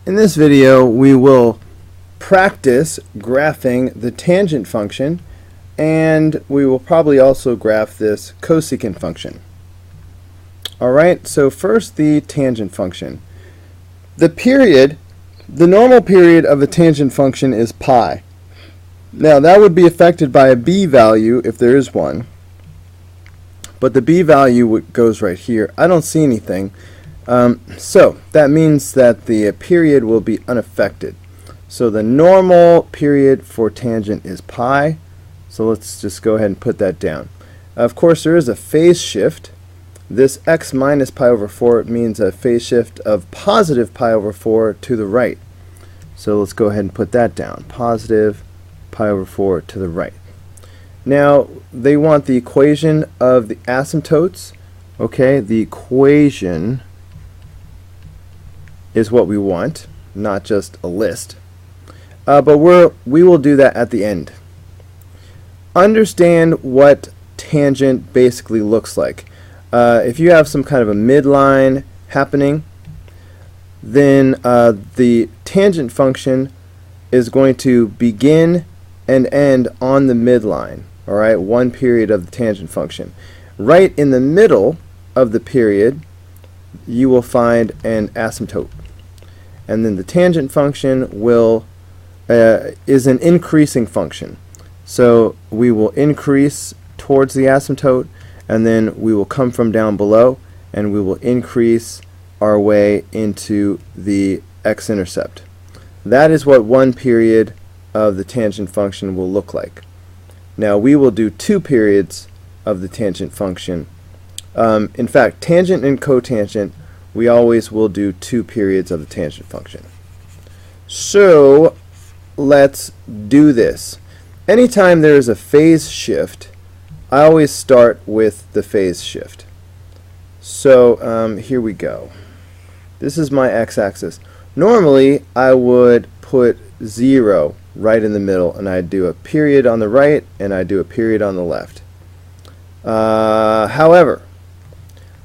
In this video, we will practice graphing the tangent function, and we will probably also graph this cosecant function. Alright, so first the tangent function. The normal period of a tangent function is pi. Now that would be affected by a b value if there is one, but the b value goes right here. I don't see anything. So that means that the period will be unaffected. So the normal period for tangent is pi. So let's just go ahead and put that down. Of course, there is a phase shift. This x minus pi over 4 means a phase shift of positive pi over 4 to the right. So let's go ahead and put that down. Positive pi over 4 to the right. Now, they want the equation of the asymptotes. Okay, the equation is what we want, not just a list. But we will do that at the end. Understand what tangent basically looks like. If you have some kind of a midline happening, then the tangent function is going to begin and end on the midline. Alright, one period of the tangent function. Right in the middle of the period, you will find an asymptote. And then the tangent function is an increasing function. So we will increase towards the asymptote, and then we will come from down below, and we will increase our way into the x-intercept. That is what one period of the tangent function will look like. Now we will do two periods of the tangent function. In fact, tangent and cotangent, we always will do two periods of the tangent function. So let's do this. Anytime there is a phase shift, I always start with the phase shift. So here we go. This is my x-axis. Normally I would put 0 right in the middle, and I'd do a period on the right and I'd do a period on the left. However,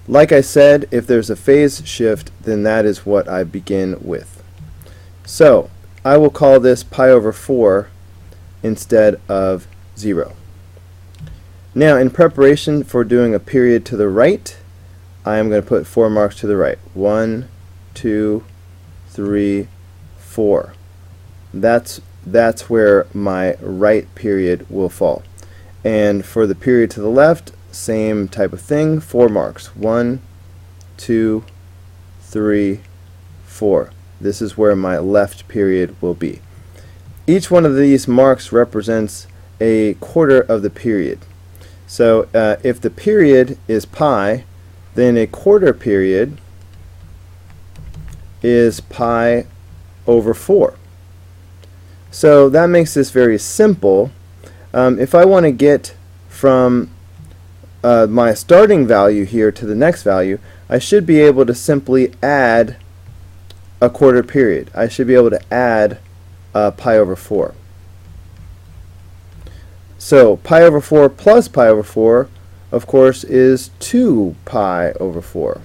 like I said, if there's a phase shift, then that is what I begin with. So I will call this pi over 4 instead of 0. Now, in preparation for doing a period to the right, I am going to put 4 marks to the right. 1, 2, 3, 4. That's where my right period will fall. And for the period to the left, same type of thing, 4 marks. 1, 2, 3, 4. This is where my left period will be. Each one of these marks represents a quarter of the period. So if the period is pi, then a quarter period is pi over 4. So that makes this very simple. If I want to get from my starting value here to the next value, I should be able to simply add a quarter period. I should be able to add pi over 4. So pi over 4 plus pi over 4, of course, is 2 pi over 4.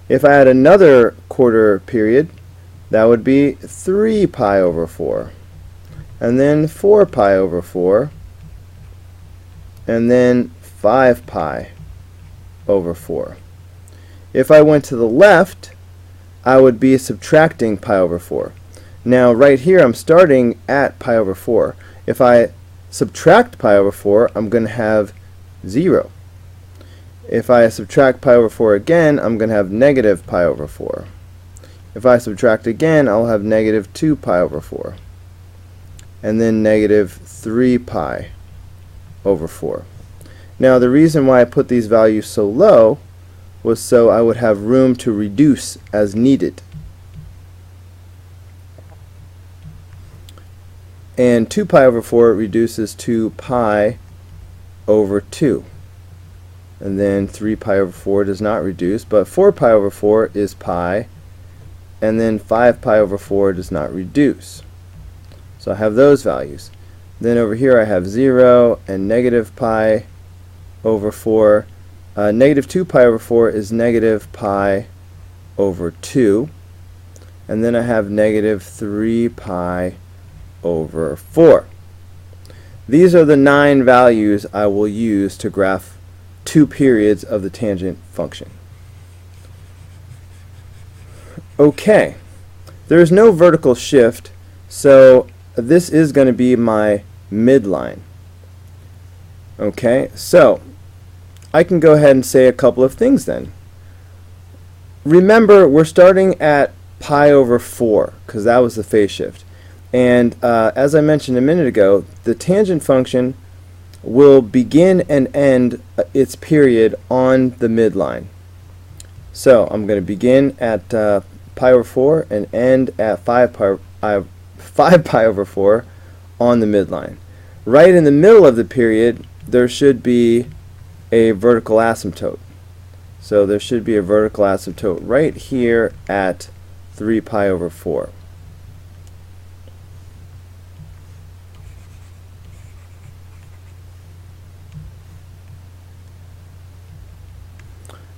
If I add another quarter period, that would be 3 pi over 4. And then 4 pi over 4. And then 5 pi over 4. If I went to the left, I would be subtracting pi over 4. Now right here I'm starting at pi over 4. If I subtract pi over 4, I'm going to have 0. If I subtract pi over 4 again, I'm going to have negative pi over 4. If I subtract again, I'll have negative 2 pi over 4. And then negative 3 pi over 4. Now the reason why I put these values so low was so I would have room to reduce as needed. And 2 pi over 4 reduces to pi over 2. And then 3 pi over 4 does not reduce, but 4 pi over 4 is pi, and then 5 pi over 4 does not reduce. So I have those values. Then over here I have 0 and negative pi over 4. Negative 2 pi over 4 is negative pi over 2. and then I have negative 3 pi over 4. These are the 9 values I will use to graph 2 periods of the tangent function. Okay, there is no vertical shift, so this is going to be my midline. Okay, so I can go ahead and say a couple of things then. Remember, we're starting at pi over 4 because that was the phase shift. And as I mentioned a minute ago, the tangent function will begin and end its period on the midline. So I'm going to begin at pi over 4 and end at 5 pi over 4 on the midline. Right in the middle of the period, there should be a vertical asymptote. So there should be a vertical asymptote right here at 3 pi over 4.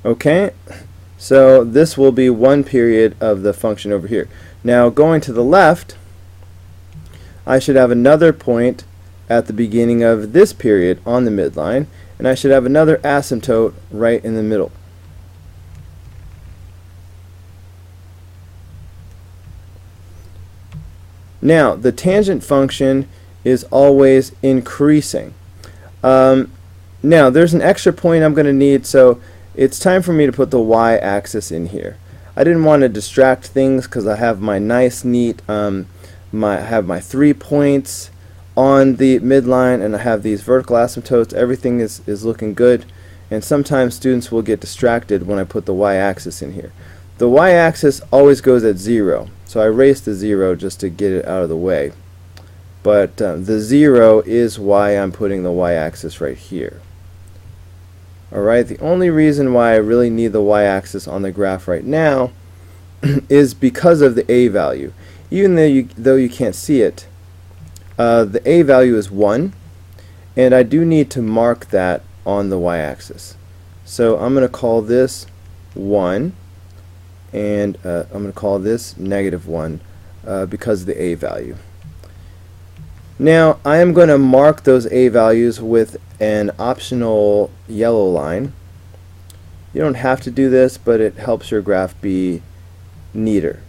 Okay, so this will be one period of the function over here. Now going to the left, I should have another point at the beginning of this period on the midline, and I should have another asymptote right in the middle. Now, the tangent function is always increasing. Now, there's an extra point I'm going to need, so it's time for me to put the y-axis in here. I didn't want to distract things because I have my nice, neat, I have my 3 points on the midline, and I have these vertical asymptotes. Everything is looking good, and sometimes students will get distracted when I put the y-axis in here. The y-axis always goes at 0, so I erased the 0 just to get it out of the way. But the 0 is why I'm putting the y-axis right here. Alright, the only reason why I really need the y-axis on the graph right now is because of the a value. Even though you can't see it, the a value is 1, and I do need to mark that on the y-axis. So I'm going to call this 1, and I'm going to call this negative 1 because of the a value. Now I am going to mark those a values with an optional yellow line. You don't have to do this, but it helps your graph be neater.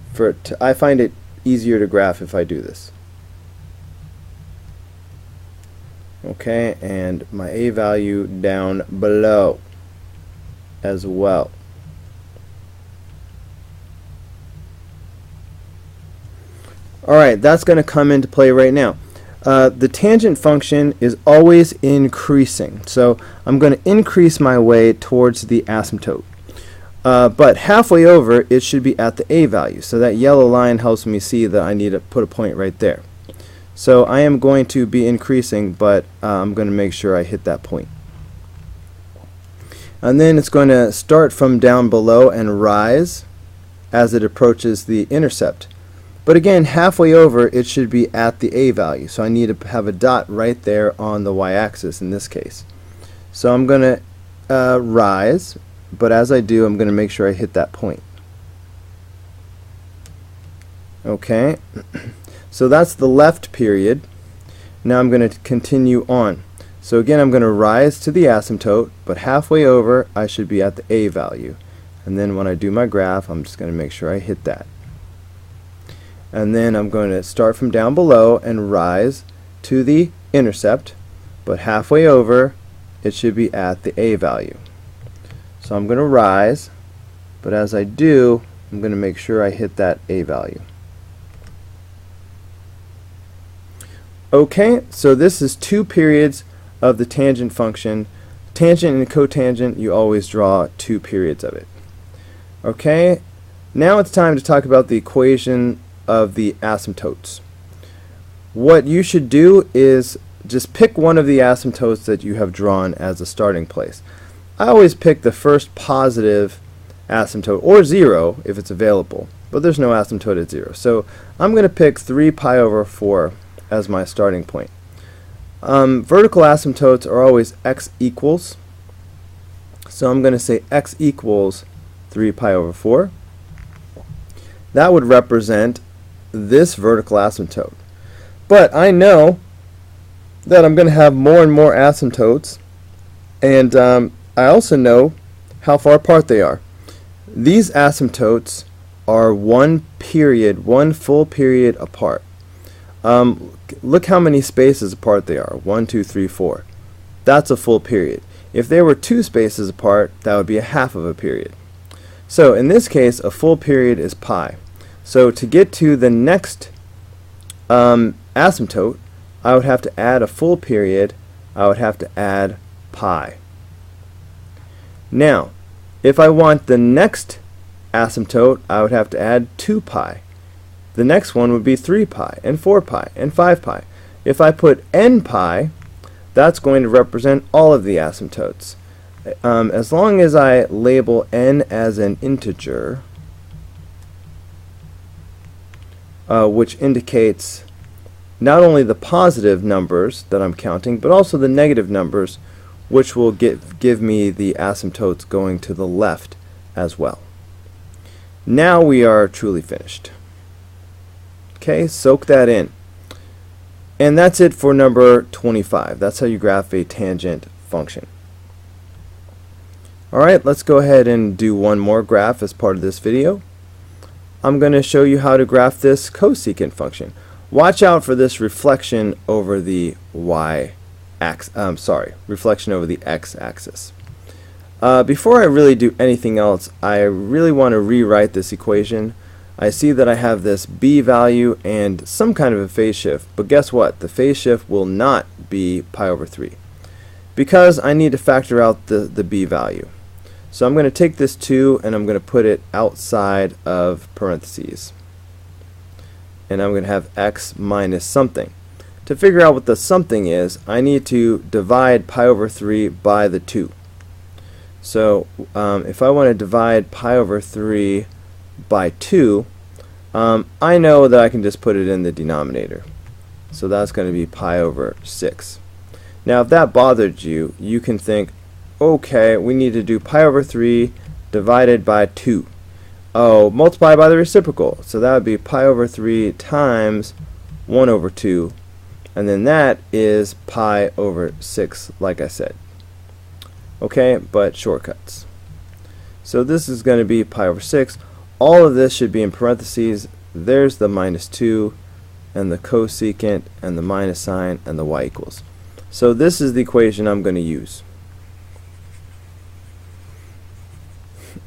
I find it easier to graph if I do this. Okay, and my a value down below as well. Alright, that's going to come into play right now. The tangent function is always increasing, so I'm going to increase my way towards the asymptote. But halfway over, it should be at the a value, so that yellow line helps me see that I need to put a point right there. So I am going to be increasing, but I'm going to make sure I hit that point. And then it's going to start from down below and rise as it approaches the intercept. But again, halfway over, it should be at the a value, so I need to have a dot right there on the y-axis in this case. So I'm going to rise, but as I do, I'm going to make sure I hit that point. Okay, so that's the left period. Now I'm going to continue on. So again, I'm going to rise to the asymptote, but halfway over, I should be at the a value. And then when I do my graph, I'm just going to make sure I hit that. And then I'm going to start from down below and rise to the intercept, but halfway over it should be at the a value. So I'm going to rise, but as I do, I'm going to make sure I hit that a value. Okay, so this is 2 periods of the tangent function. Tangent and cotangent, you always draw 2 periods of it. Okay, now it's time to talk about the equation of the asymptotes. What you should do is just pick one of the asymptotes that you have drawn as a starting place. I always pick the first positive asymptote, or 0 if it's available, but there's no asymptote at 0. So I'm going to pick 3 pi over 4 as my starting point. Vertical asymptotes are always x equals, so I'm going to say x equals 3 pi over 4. that would represent this vertical asymptote. But I know that I'm going to have more and more asymptotes, and I also know how far apart they are. These asymptotes are one full period apart. Look how many spaces apart they are. 1, 2, 3, 4. That's a full period. If they were 2 spaces apart, that would be a half of a period. So in this case, a full period is pi. So to get to the next asymptote, I would have to add a full period. I would have to add pi. Now, if I want the next asymptote, I would have to add 2 pi. The next one would be 3 pi, and 4 pi, and 5 pi. If I put n pi, that's going to represent all of the asymptotes. As long as I label n as an integer, which indicates not only the positive numbers that I'm counting, but also the negative numbers, which will give me the asymptotes going to the left as well. Now we are truly finished. Okay, soak that in. And that's it for number 25. That's how you graph a tangent function. Alright, let's go ahead and do one more graph as part of this video. I'm going to show you how to graph this cosecant function. Watch out for this reflection over the reflection over the x-axis. Before I really do anything else, I really want to rewrite this equation. I see that I have this b value and some kind of a phase shift, but guess what? The phase shift will not be pi over 3 because I need to factor out the b value. So I'm going to take this 2 and I'm going to put it outside of parentheses. And I'm going to have x minus something. To figure out what the something is, I need to divide pi over 3 by the 2. So if I want to divide pi over 3 by 2, I know that I can just put it in the denominator. So that's going to be pi over 6. Now if that bothered you, you can think, okay, we need to do pi over 3 divided by 2. Oh, multiply by the reciprocal. So that would be pi over 3 times 1 over 2. And then that is pi over 6, like I said. Okay, but shortcuts. So this is going to be pi over 6. All of this should be in parentheses. There's the minus 2, and the cosecant, and the minus sign, and the y equals. So this is the equation I'm going to use.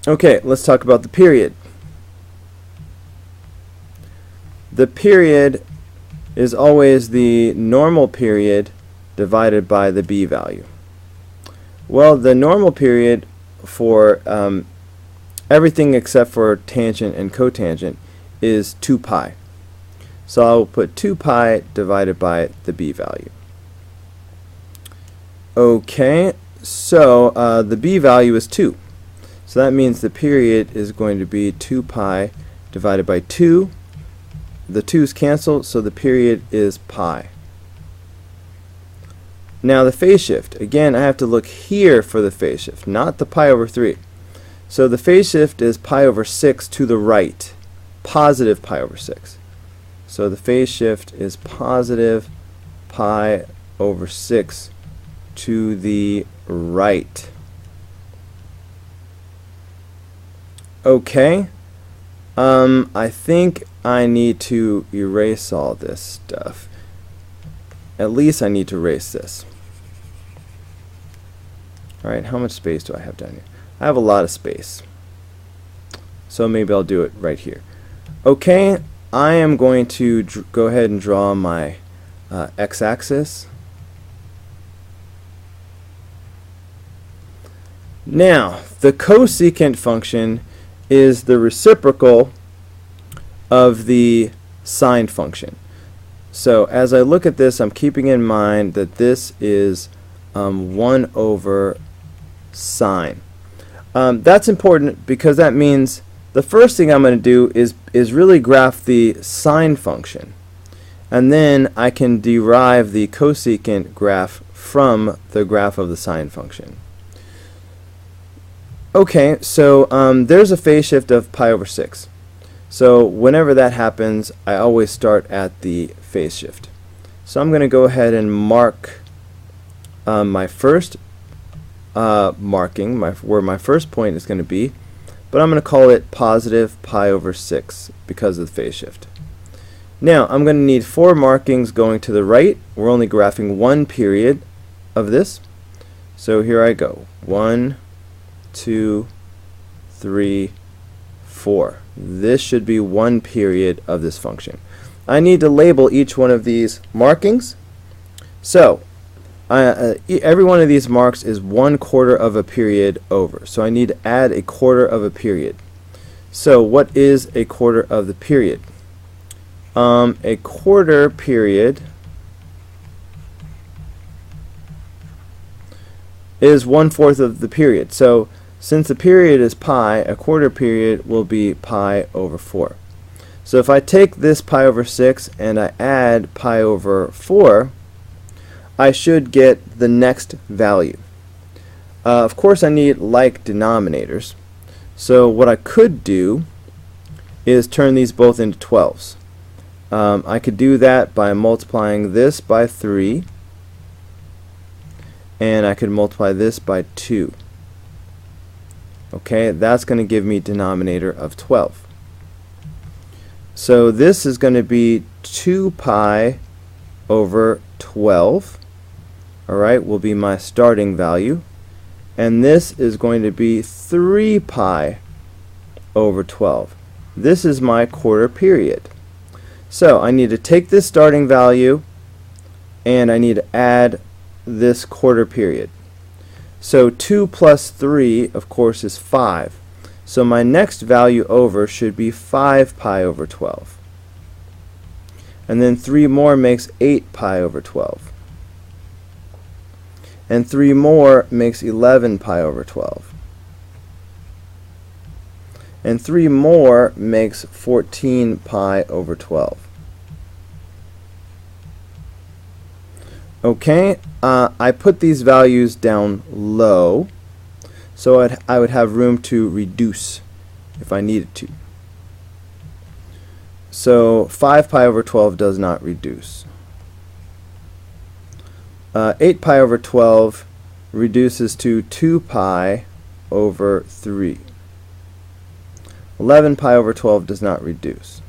Okay, let's talk about the period. The period is always the normal period divided by the b value. Well, the normal period for everything except for tangent and cotangent is 2 pi. So I'll put 2 pi divided by the b value. Okay, so the b value is 2. So that means the period is going to be 2 pi divided by 2. The 2's cancel, so the period is pi. Now the phase shift, again I have to look here for the phase shift, not the pi over 3. So the phase shift is pi over 6 to the right, positive pi over 6. So the phase shift is positive pi over 6 to the right. Okay, I think I need to erase all this stuff. At least I need to erase this. Alright, how much space do I have down here? I have a lot of space. So maybe I'll do it right here. Okay, I am going to go ahead and draw my x-axis. Now, the cosecant function is the reciprocal of the sine function. So as I look at this, I'm keeping in mind that this is 1 over sine. That's important because that means the first thing I'm going to do is really graph the sine function. And then I can derive the cosecant graph from the graph of the sine function. Okay, so there's a phase shift of pi over 6. So whenever that happens, I always start at the phase shift. So I'm going to go ahead and mark my first marking, where my first point is going to be, but I'm going to call it positive pi over 6 because of the phase shift. Now I'm going to need 4 markings going to the right. We're only graphing one period of this. So here I go. 1, 2, 3, 4. This should be one period of this function. I need to label each one of these markings. So every one of these marks is 1/4 of a period over. So I need to add 1/4 of a period. So what is 1/4 of the period? A quarter period is 1/4 of the period. So since the period is pi, a quarter period will be pi over 4. So if I take this pi over 6 and I add pi over 4, I should get the next value. Of course I need like denominators. So what I could do is turn these both into 12s. I could do that by multiplying this by 3, and I could multiply this by 2. Okay, that's going to give me denominator of 12. So this is going to be 2 pi over 12. Alright, will be my starting value. And this is going to be 3 pi over 12. This is my quarter period. So I need to take this starting value and I need to add this quarter period. So 2 plus 3, of course, is 5. So my next value over should be 5 pi over 12. And then 3 more makes 8 pi over 12. And 3 more makes 11 pi over 12. And 3 more makes 14 pi over 12. Okay, I put these values down low, so I would have room to reduce if I needed to. So 5 pi over 12 does not reduce. 8 pi over 12 reduces to 2 pi over 3. 11 pi over 12 does not reduce.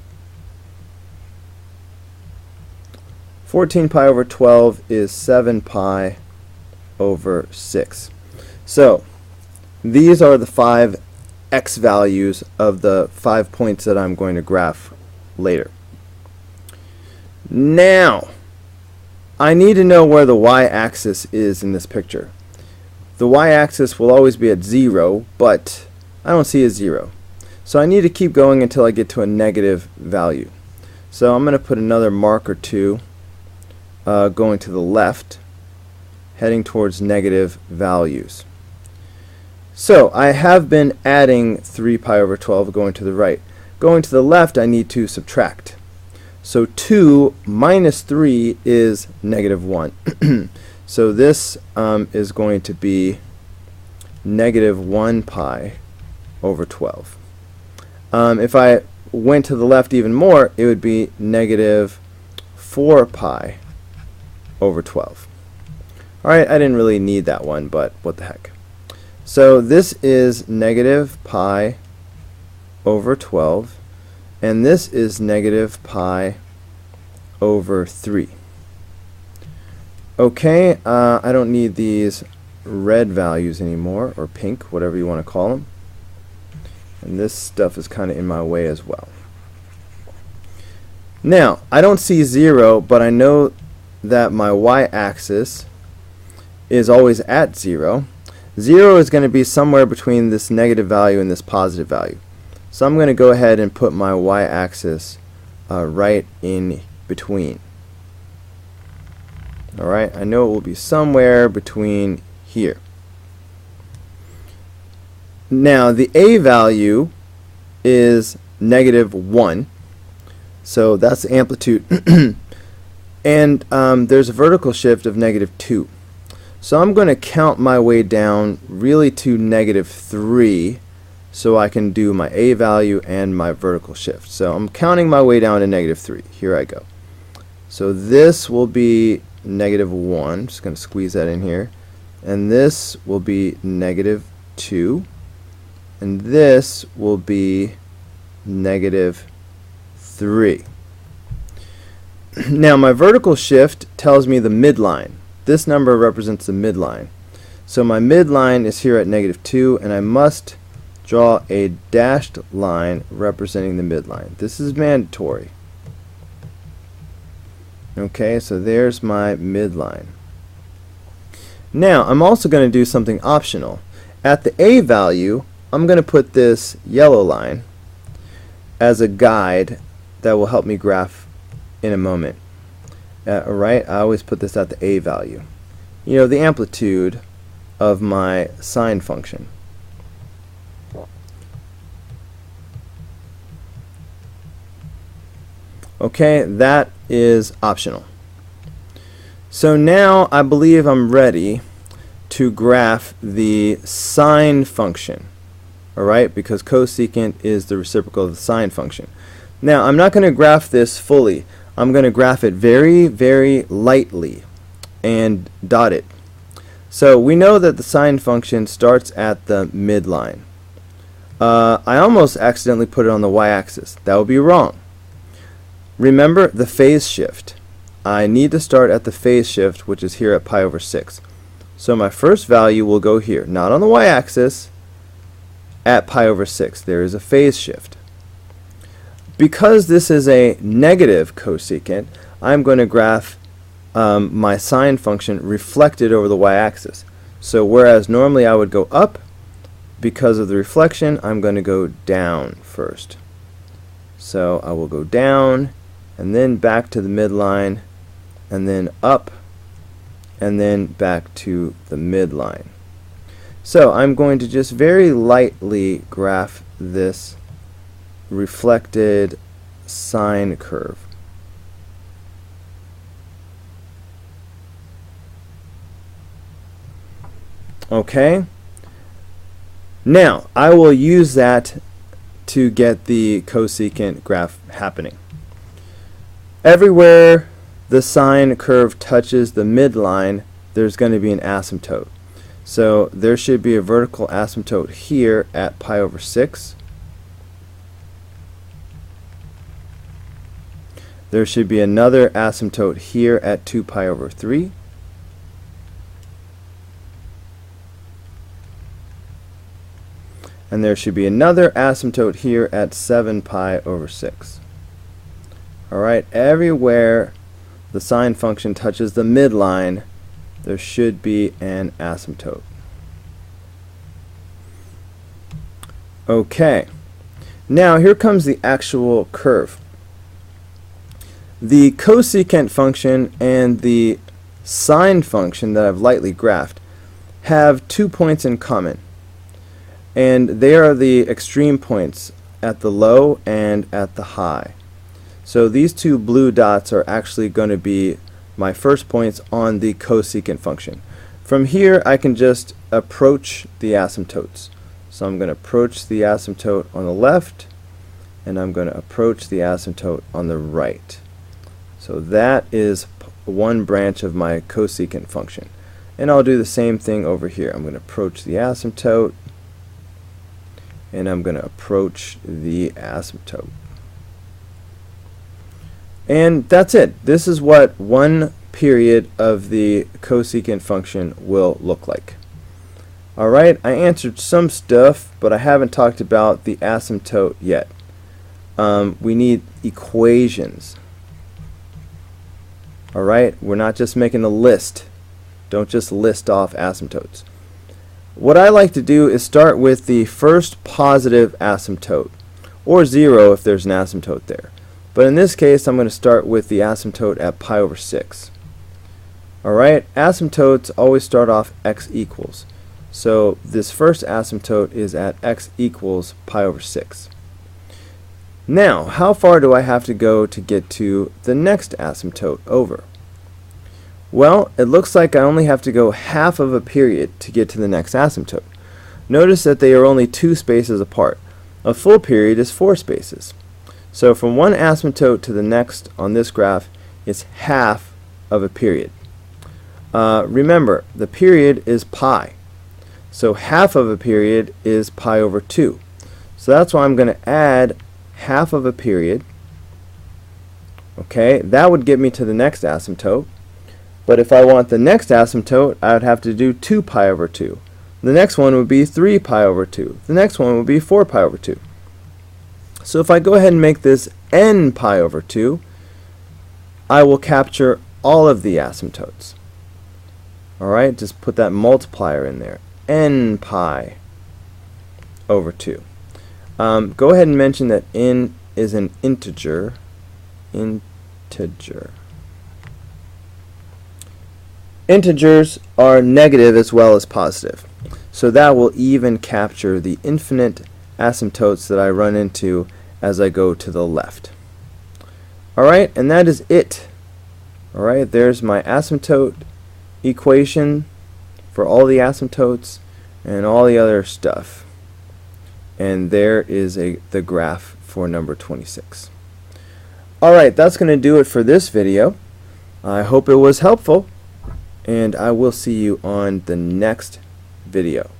14 pi over 12 is 7 pi over 6. So these are the 5 x values of the 5 points that I'm going to graph later. Now I need to know where the y-axis is in this picture. The y-axis will always be at 0, but I don't see a 0. So I need to keep going until I get to a negative value. So I'm going to put another mark or 2 going to the left, heading towards negative values. So I have been adding 3 pi over 12 going to the right. Going to the left, I need to subtract. So 2 minus 3 is negative 1. So this is going to be negative 1 pi over 12. If I went to the left even more, it would be negative 4 pi over 12. Alright, I didn't really need that one, but what the heck. So this is negative pi over 12, and this is negative pi over 3. Okay, I don't need these red values anymore, or pink, whatever you want to call them. And this stuff is kind of in my way as well. Now, I don't see 0, but I know that my y-axis is always at 0. 0 is going to be somewhere between this negative value and this positive value. So I'm going to go ahead and put my y-axis right in between. Alright, I know it will be somewhere between here. Now the a value is negative 1, so that's the amplitude. And there's a vertical shift of negative 2. So I'm going to count my way down really to negative 3 so I can do my A value and my vertical shift. So I'm counting my way down to -3. Here I go. So this will be -1. Just going to squeeze that in here. And this will be -2. And this will be -3. Now my vertical shift tells me the midline. This number represents the midline. So my midline is here at -2, and I must draw a dashed line representing the midline. This is mandatory. Okay, so there's my midline. Now I'm also going to do something optional. At the A value, I'm going to put this yellow line as a guide that will help me graph in a moment. Alright, I always put this at the A value. You know, the amplitude of my sine function. Okay, that is optional. So now I believe I'm ready to graph the sine function. Alright, because cosecant is the reciprocal of the sine function. Now I'm not going to graph this fully. I'm going to graph it very, very lightly and dot it. So we know that the sine function starts at the midline. I almost accidentally put it on the y-axis. That would be wrong. Remember the phase shift. I need to start at the phase shift, which is here at pi/6. So my first value will go here, not on the y-axis, at pi/6. There is a phase shift. Because this is a negative cosecant, I'm going to graph my sine function reflected over the y-axis. So whereas normally I would go up, because of the reflection, I'm going to go down first. So I will go down, and then back to the midline, and then up, and then back to the midline. So I'm going to just very lightly graph this reflected sine curve. Okay, now I will use that to get the cosecant graph happening. Everywhere the sine curve touches the midline, there's going to be an asymptote. So there should be a vertical asymptote here at pi/6. There should be another asymptote here at 2 pi/3. And there should be another asymptote here at 7 pi/6. Alright, everywhere the sine function touches the midline, there should be an asymptote. Okay, now here comes the actual curve. The cosecant function and the sine function that I've lightly graphed have 2 points in common, and they are the extreme points at the low and at the high. So these two blue dots are actually going to be my first points on the cosecant function. From here I can just approach the asymptotes. So I'm going to approach the asymptote on the left, and I'm going to approach the asymptote on the right. So that is one branch of my cosecant function. And I'll do the same thing over here. I'm going to approach the asymptote, and I'm going to approach the asymptote. And that's it. This is what one period of the cosecant function will look like. Alright, I answered some stuff, but I haven't talked about the asymptote yet. We need equations. Alright, we're not just making a list. Don't just list off asymptotes. What I like to do is start with the first positive asymptote, or 0 if there's an asymptote there. But in this case, I'm going to start with the asymptote at pi/6. Alright, asymptotes always start off x equals. So this first asymptote is at x equals pi/6. Now, how far do I have to go to get to the next asymptote over? Well, it looks like I only have to go half of a period to get to the next asymptote. notice that they are only 2 spaces apart. A full period is 4 spaces. So from one asymptote to the next on this graph, it's half of a period. Remember, the period is pi. So half of a period is pi over 2. So that's why I'm going to add half of a period. Okay, that would get me to the next asymptote. But if I want the next asymptote, I would have to do 2 pi over 2. The next one would be 3 pi over 2. The next one would be 4 pi over 2. So if I go ahead and make this n pi over 2, I will capture all of the asymptotes. Alright, just put that multiplier in there. N pi over 2. Go ahead and mention that n is an integer. Integers are negative as well as positive. So that will even capture the infinite asymptotes that I run into as I go to the left. Alright, and that is it. Alright, there's my asymptote equation for all the asymptotes and all the other stuff. And there is the graph for number 26. Alright, that's going to do it for this video. I hope it was helpful, and I will see you on the next video.